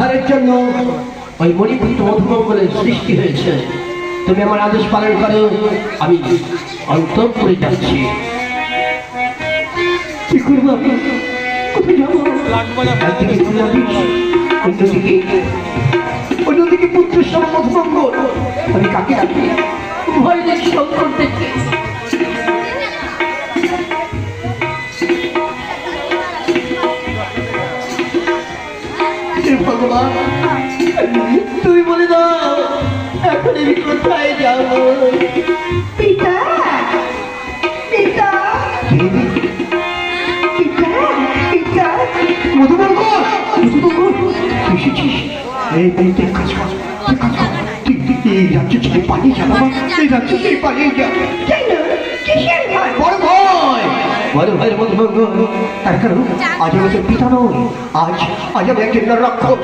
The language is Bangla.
উদ্ধারের জন্য ওই মণিপুত্র মধুমঙ্গলের সৃষ্টি হয়েছে। তুমি আমার আদেশ পালন করো, আমি অন্তর করে যাচ্ছি। কি করবো আমি? কোথায় যাবো? একদিকে তোমাদিস, অন্যদিকে পুত্র সব মধুমঙ্গল। আমি কাকে ডাকি? ভয় দেখি, সংকট দেখি। ভগবান, তুমি বলে দাও এখন আমি কোথায় যাবো? পিতা পিতা পিতা পিতা মধুমঙ্গল, মধুমঙ্গল, তুই এসেছিস? এই কাজ কর, কাজ কর। তুই এই রাজ্য ছেড়ে পালিয়ে যা বাবা, এই রাজ্য ছেড়ে পালিয়ে যা। কেন কিসের ভয়? বড় ভয়, বড় ভয় মধুমঙ্গল। তার কারণ আজ আমি তোর পিতা নই, আজ আমি একজন রাক্ষস।